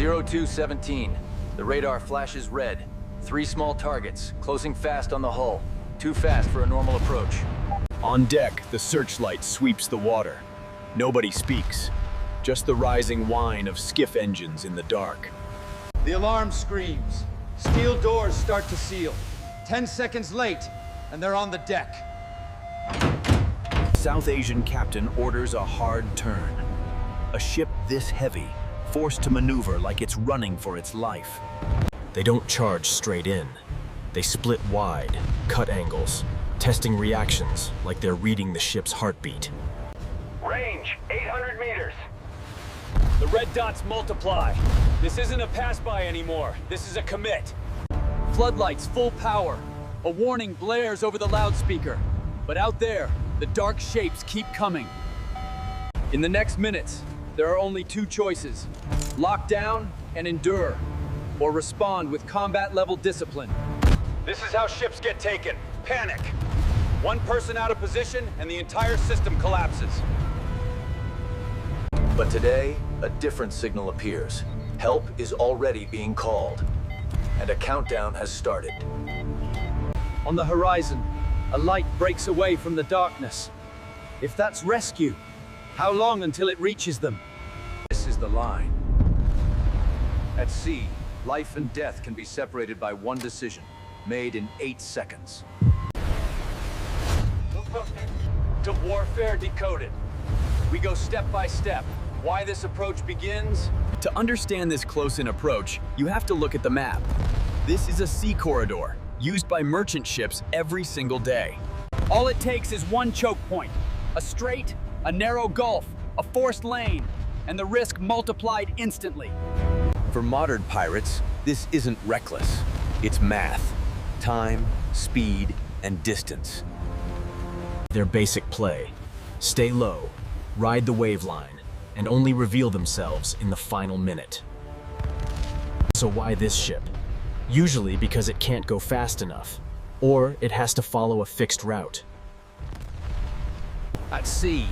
0217. The radar flashes red. 3 small targets, closing fast on the hull. Too fast for a normal approach. On deck, the searchlight sweeps the water. Nobody speaks. Just the rising whine of skiff engines in the dark. The alarm screams. Steel doors start to seal. 10 seconds late, and they're on the deck. South Asian captain orders a hard turn. A ship this heavy, forced to maneuver like it's running for its life. They don't charge straight in. They split wide, cut angles, testing reactions like they're reading the ship's heartbeat. Range, 800 meters. The red dots multiply. This isn't a pass-by anymore. This is a commit. Floodlights full power. A warning blares over the loudspeaker. But out there, the dark shapes keep coming. In the next minutes, there are only 2 choices. Lock down and endure, or respond with combat-level discipline. This is how ships get taken. Panic. One person out of position and the entire system collapses. But today, a different signal appears. Help is already being called, and a countdown has started. On the horizon, a light breaks away from the darkness. If that's rescue, how long until it reaches them? This is the line. At sea, life and death can be separated by one decision, made in 8 seconds. To Warfare Decoded. We go step by step. Why this approach begins? To understand this close-in approach, you have to look at the map. This is a sea corridor, used by merchant ships every single day. All it takes is one choke point. A strait, a narrow gulf, a forced lane, and the risk multiplied instantly. For modern pirates, this isn't reckless. It's math. Time, speed, and distance. Their basic play: stay low, ride the wave line, and only reveal themselves in the final minute. So why this ship? Usually because it can't go fast enough, or it has to follow a fixed route. At sea,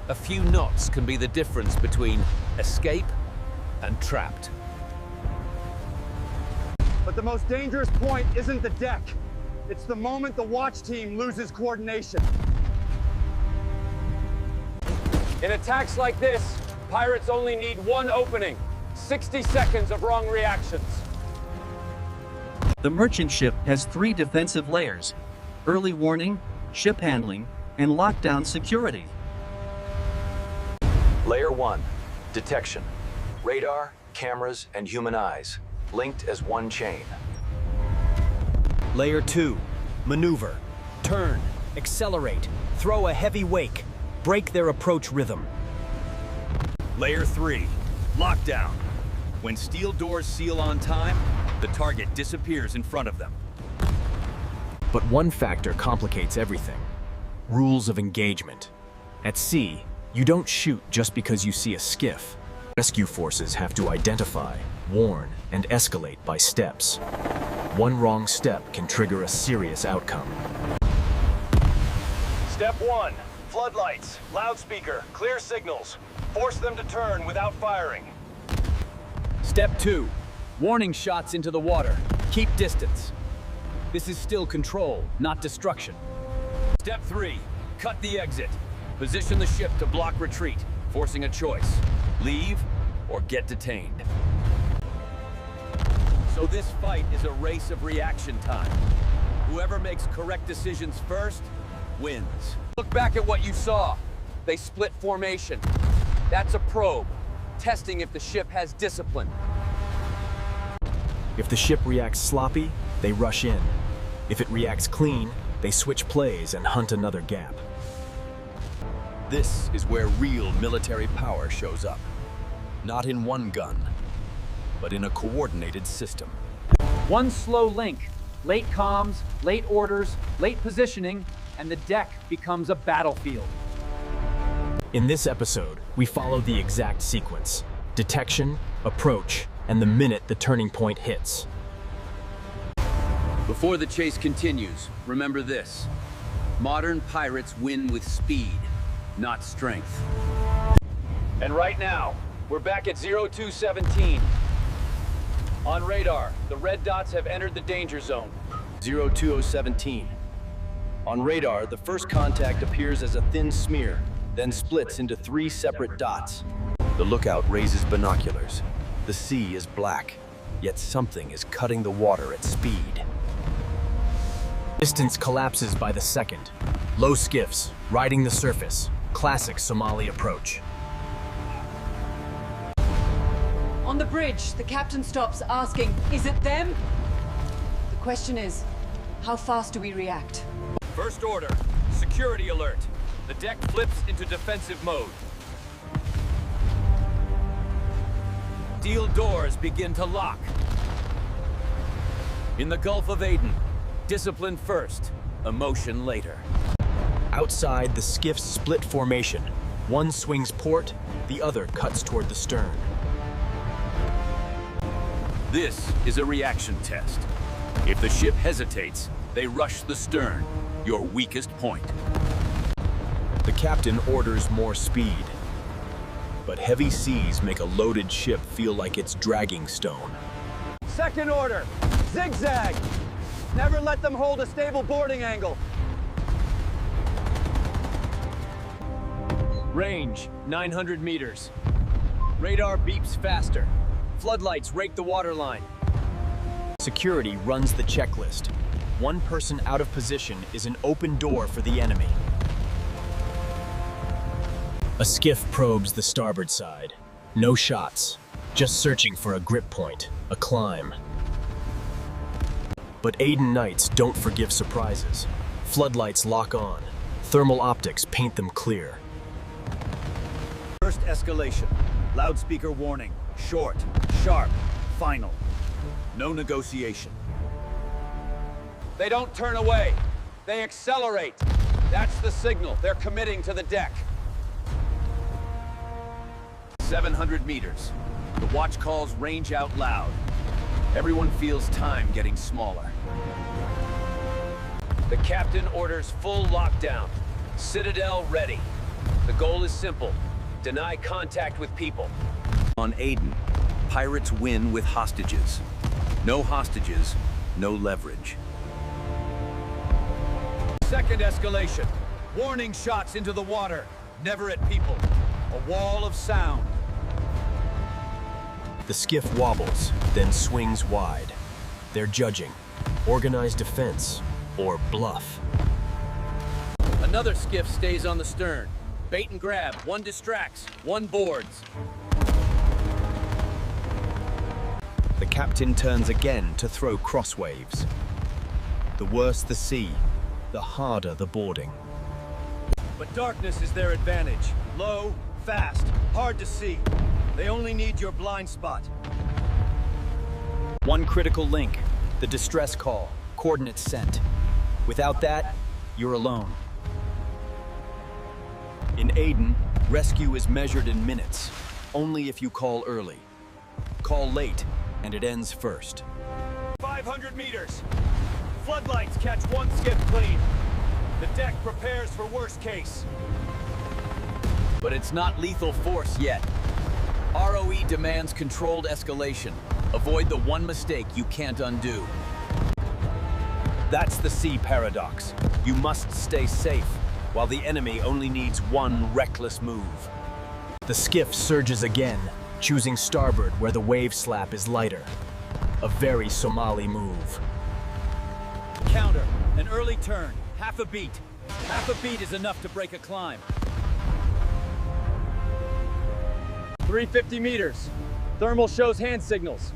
a few knots can be the difference between escape and trapped. But the most dangerous point isn't the deck. It's the moment the watch team loses coordination. In attacks like this, pirates only need one opening. 60 seconds of wrong reactions. The merchant ship has 3 defensive layers: early warning, ship handling, and lockdown security. Layer 1, detection. Radar, cameras, and human eyes, linked as one chain. Layer 2, maneuver. Turn, accelerate, throw a heavy wake, break their approach rhythm. Layer 3, lockdown. When steel doors seal on time, the target disappears in front of them. But one factor complicates everything: rules of engagement. At sea, you don't shoot just because you see a skiff. Rescue forces have to identify, warn, and escalate by steps. One wrong step can trigger a serious outcome. Step 1, floodlights, loudspeaker, clear signals. Force them to turn without firing. Step 2, warning shots into the water. Keep distance. This is still control, not destruction. Step 3, cut the exit. Position the ship to block retreat, forcing a choice. Leave or get detained. So this fight is a race of reaction time. Whoever makes correct decisions first wins. Look back at what you saw. They split formation. That's a probe, testing if the ship has discipline. If the ship reacts sloppy, they rush in. If it reacts clean, they switch plays and hunt another gap. This is where real military power shows up. Not in one gun, but in a coordinated system. One slow link, late comms, late orders, late positioning, and the deck becomes a battlefield. In this episode, we follow the exact sequence: detection, approach, and the minute the turning point hits. Before the chase continues, remember this: modern pirates win with speed, not strength. And right now, we're back at 0217. On radar, the red dots have entered the danger zone. 02017. On radar, the first contact appears as a thin smear, then splits into 3 separate dots. The lookout raises binoculars. The sea is black, yet something is cutting the water at speed. Distance collapses by the second. Low skiffs, riding the surface. Classic Somali approach. On the bridge, the captain stops asking, "Is it them?" The question is, how fast do we react? First order, security alert. The deck flips into defensive mode. Steel doors begin to lock. In the Gulf of Aden, discipline first, emotion later. Outside, the skiffs split formation. One swings port, the other cuts toward the stern. This is a reaction test. If the ship hesitates, they rush the stern, your weakest point. The captain orders more speed. But heavy seas make a loaded ship feel like it's dragging stone. Second order, zigzag. Never let them hold a stable boarding angle. Range, 900 meters. Radar beeps faster. Floodlights rake the waterline. Security runs the checklist. One person out of position is an open door for the enemy. A skiff probes the starboard side. No shots, just searching for a grip point, a climb. But Aden nights don't forgive surprises. Floodlights lock on. Thermal optics paint them clear. First escalation. Loudspeaker warning. Short, sharp, final. No negotiation. They don't turn away. They accelerate. That's the signal. They're committing to the deck. 700 meters. The watch calls range out loud. Everyone feels time getting smaller. The captain orders full lockdown. Citadel ready. The goal is simple. Deny contact with people. On Aden, pirates win with hostages. No hostages, no leverage. Second escalation. Warning shots into the water. Never at people. A wall of sound. The skiff wobbles, then swings wide. They're judging. Organized defense or bluff. Another skiff stays on the stern. Bait and grab. One distracts, one boards. The captain turns again to throw crosswaves. The worse the sea, the harder the boarding. But darkness is their advantage. Low, fast, hard to see. They only need your blind spot. One critical link, the distress call, coordinates sent. Without that, you're alone. In Aden, rescue is measured in minutes, only if you call early. Call late, and it ends first. 500 meters. Floodlights catch one skiff clean. The deck prepares for worst case. But it's not lethal force yet. ROE demands controlled escalation. Avoid the one mistake you can't undo. That's the sea paradox. You must stay safe, while the enemy only needs one reckless move. The skiff surges again, choosing starboard where the wave slap is lighter. A very Somali move. Counter, an early turn, half a beat. Half a beat is enough to break a climb. 350 meters. Thermal shows hand signals.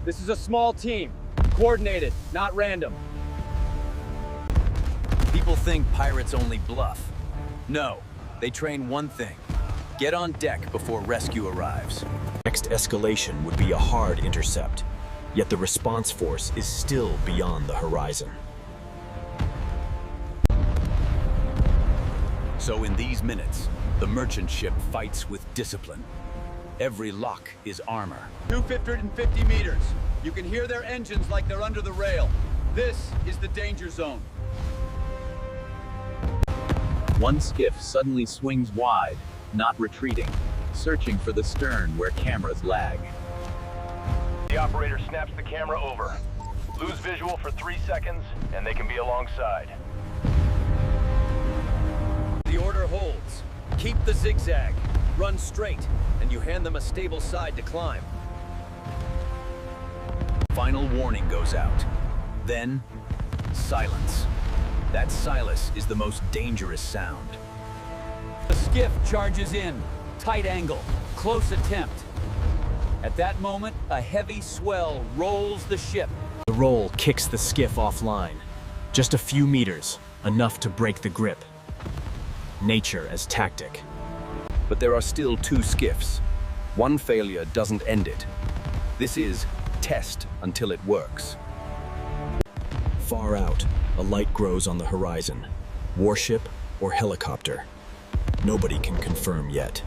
This is a small team, coordinated, not random. People think pirates only bluff. No, they train one thing. Get on deck before rescue arrives. Next escalation would be a hard intercept, yet the response force is still beyond the horizon. So in these minutes, the merchant ship fights with discipline. Every lock is armor. 250 meters. You can hear their engines like they're under the rail. This is the danger zone. One skiff suddenly swings wide, not retreating, searching for the stern where cameras lag. The operator snaps the camera over. Lose visual for 3 seconds, and they can be alongside. The order holds. Keep the zigzag. Run straight, and you hand them a stable side to climb. Final warning goes out. Then, silence. That silence is the most dangerous sound. The skiff charges in. Tight angle. Close attempt. At that moment, a heavy swell rolls the ship. The roll kicks the skiff offline. Just a few meters, enough to break the grip. Nature as tactic. But there are still 2 skiffs. One failure doesn't end it. This is test until it works. Far out, a light grows on the horizon. Warship or helicopter. Nobody can confirm yet.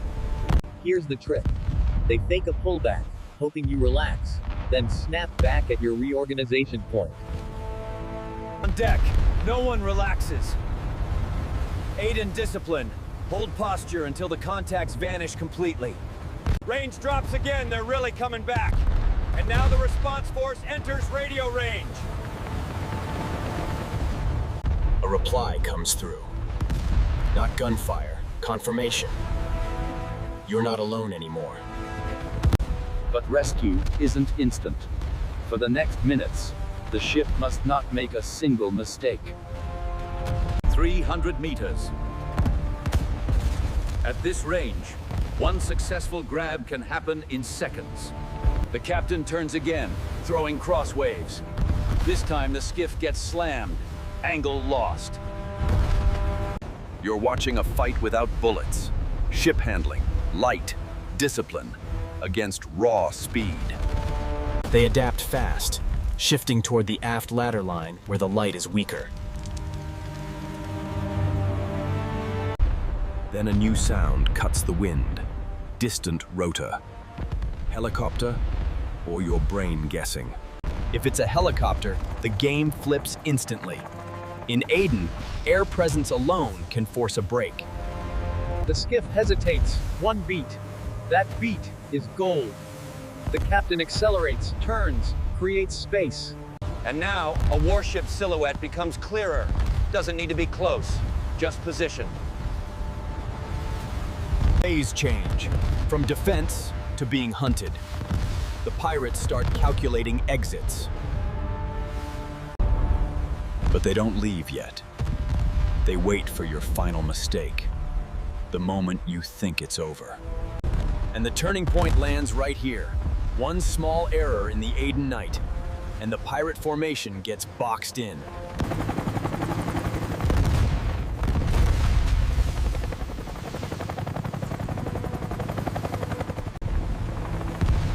Here's the trick. They fake a pullback, hoping you relax, then snap back at your reorganization point. On deck, no one relaxes. Aden discipline. Hold posture until the contacts vanish completely. Range drops again, they're really coming back. And now the response force enters radio range. A reply comes through. Not gunfire, confirmation. You're not alone anymore. But rescue isn't instant. For the next minutes, the ship must not make a single mistake. 300 meters. At this range, one successful grab can happen in seconds. The captain turns again, throwing cross waves. This time the skiff gets slammed. Angle lost. You're watching a fight without bullets. Ship handling, light, discipline, against raw speed. They adapt fast, shifting toward the aft ladder line where the light is weaker. Then a new sound cuts the wind. Distant rotor. Helicopter, or your brain guessing? If it's a helicopter, the game flips instantly. In Aden, air presence alone can force a break. The skiff hesitates, 1 beat. That beat is gold. The captain accelerates, turns, creates space. And now, a warship silhouette becomes clearer. Doesn't need to be close, just position. Phase change, from defense to being hunted. The pirates start calculating exits. But they don't leave yet. They wait for your final mistake. The moment you think it's over. And the turning point lands right here. One small error in the Aden night, and the pirate formation gets boxed in.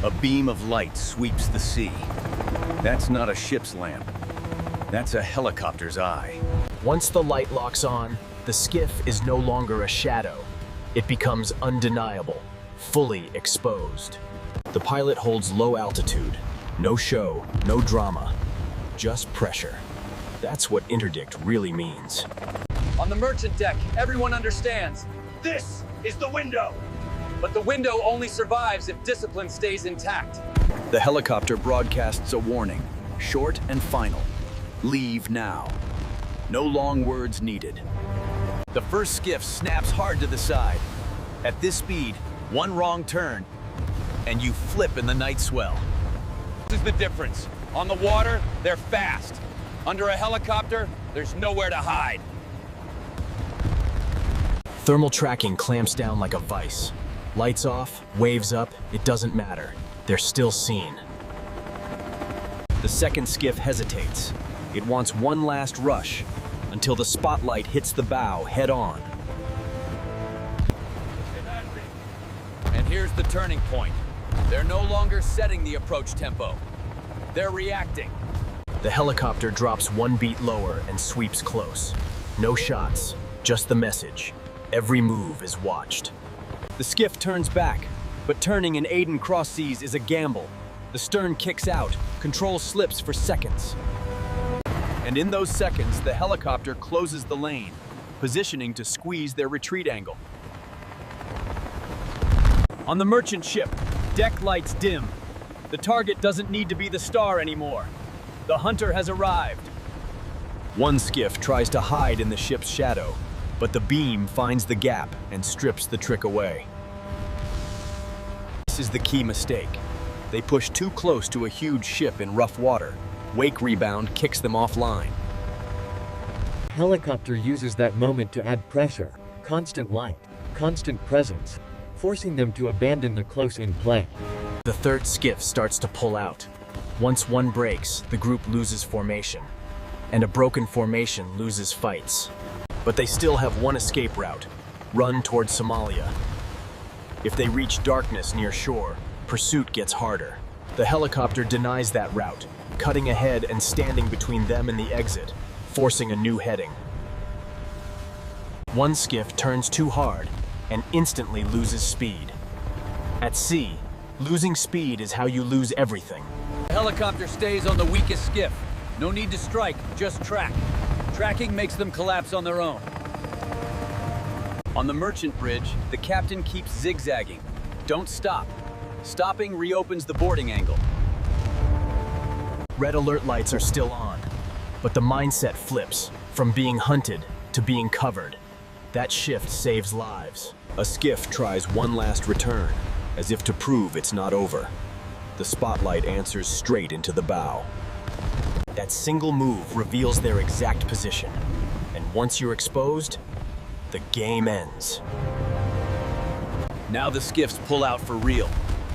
A beam of light sweeps the sea. That's not a ship's lamp. That's a helicopter's eye. Once the light locks on, the skiff is no longer a shadow. It becomes undeniable, fully exposed. The pilot holds low altitude. No show, no drama, just pressure. That's what interdict really means. On the merchant deck, everyone understands. This is the window. But the window only survives if discipline stays intact. The helicopter broadcasts a warning, short and final. Leave now. No long words needed. The first skiff snaps hard to the side. At this speed, one wrong turn, and you flip in the night swell. This is the difference. On the water, they're fast. Under a helicopter, there's nowhere to hide. Thermal tracking clamps down like a vice. Lights off, waves up, it doesn't matter. They're still seen. The second skiff hesitates. It wants one last rush until the spotlight hits the bow head on. And here's the turning point. They're no longer setting the approach tempo. They're reacting. The helicopter drops 1 beat lower and sweeps close. No shots, just the message. Every move is watched. The skiff turns back, but turning in Aden cross seas is a gamble. The stern kicks out, control slips for seconds. And in those seconds, the helicopter closes the lane, positioning to squeeze their retreat angle. On the merchant ship, deck lights dim. The target doesn't need to be the star anymore. The hunter has arrived. One skiff tries to hide in the ship's shadow, but the beam finds the gap and strips the trick away. This is the key mistake. They push too close to a huge ship in rough water. Wake rebound kicks them offline. Helicopter uses that moment to add pressure, constant light, constant presence, forcing them to abandon the close-in play. The third skiff starts to pull out. Once one breaks, the group loses formation. And a broken formation loses fights. But they still have one escape route: run towards Somalia. If they reach darkness near shore, pursuit gets harder. The helicopter denies that route, cutting ahead and standing between them and the exit, forcing a new heading. One skiff turns too hard and instantly loses speed. At sea, losing speed is how you lose everything. The helicopter stays on the weakest skiff. No need to strike, just track. Tracking makes them collapse on their own. On the merchant bridge, the captain keeps zigzagging. Don't stop. Stopping reopens the boarding angle. Red alert lights are still on, but the mindset flips from being hunted to being covered. That shift saves lives. A skiff tries one last return, as if to prove it's not over. The spotlight answers straight into the bow. That single move reveals their exact position, and once you're exposed, the game ends. Now the skiffs pull out for real.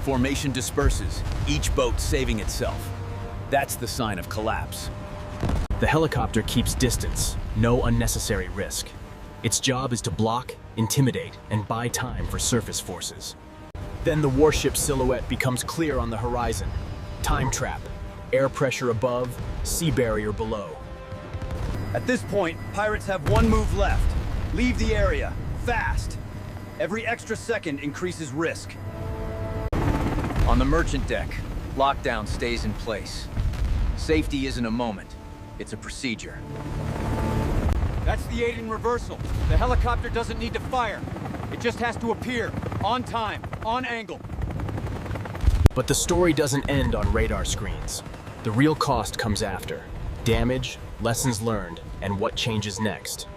Formation disperses, each boat saving itself. That's the sign of collapse. The helicopter keeps distance, no unnecessary risk. Its job is to block, intimidate, and buy time for surface forces. Then the warship silhouette becomes clear on the horizon. Time trap, air pressure above, sea barrier below. At this point, pirates have one move left. Leave the area, fast. Every extra second increases risk. On the merchant deck, lockdown stays in place. Safety isn't a moment, it's a procedure. That's the Aden reversal. The helicopter doesn't need to fire. It just has to appear, on time, on angle. But the story doesn't end on radar screens. The real cost comes after. Damage, lessons learned, and what changes next.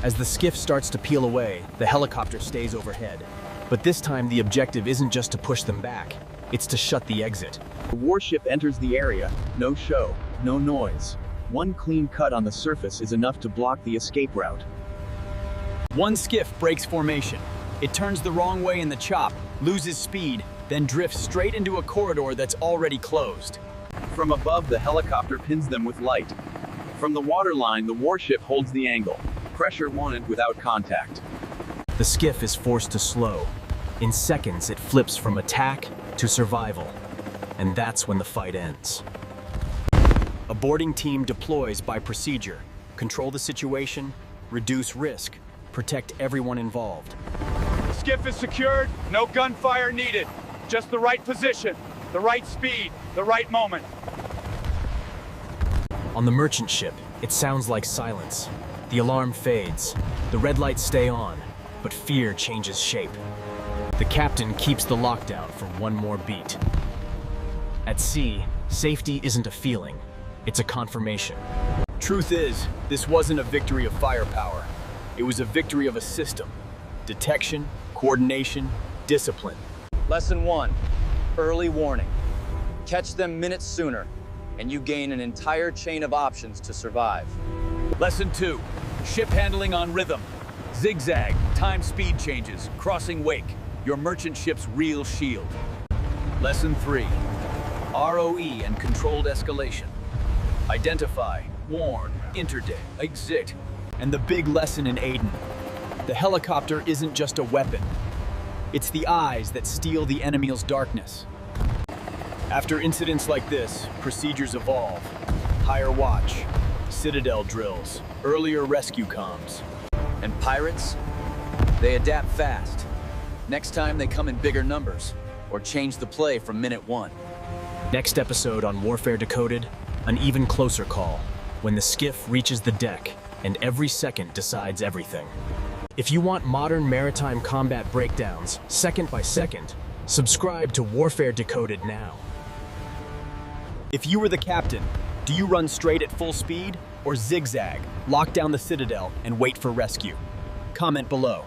As the skiff starts to peel away, the helicopter stays overhead. But this time the objective isn't just to push them back, it's to shut the exit. The warship enters the area. No show, no noise. One clean cut on the surface is enough to block the escape route. One skiff breaks formation. It turns the wrong way in the chop, loses speed, then drifts straight into a corridor that's already closed. From above, the helicopter pins them with light. From the waterline, the warship holds the angle. Pressure wanted without contact. The skiff is forced to slow. In seconds, it flips from attack to survival. And that's when the fight ends. A boarding team deploys by procedure. Control the situation, reduce risk, protect everyone involved. The skiff is secured, no gunfire needed. Just the right position, the right speed, the right moment. On the merchant ship, it sounds like silence. The alarm fades. The red lights stay on, but fear changes shape. The captain keeps the lockdown for one more beat. At sea, safety isn't a feeling, it's a confirmation. Truth is, this wasn't a victory of firepower. It was a victory of a system. Detection, coordination, discipline. Lesson 1, early warning. Catch them minutes sooner, and you gain an entire chain of options to survive. Lesson 2, ship handling on rhythm. Zigzag, time speed changes, crossing wake, your merchant ship's real shield. Lesson 3, ROE and controlled escalation. Identify, warn, interdict, exit. And the big lesson in Aden. The helicopter isn't just a weapon. It's the eyes that steal the enemy's darkness. After incidents like this, procedures evolve. Higher watch, citadel drills, earlier rescue comms. And pirates? They adapt fast. Next time they come in bigger numbers, or change the play from minute 1. Next episode on Warfare Decoded, an even closer call, when the skiff reaches the deck and every second decides everything. If you want modern maritime combat breakdowns, second by second, subscribe to Warfare Decoded now. If you were the captain, do you run straight at full speed or zigzag, lock down the citadel, and wait for rescue? Comment below.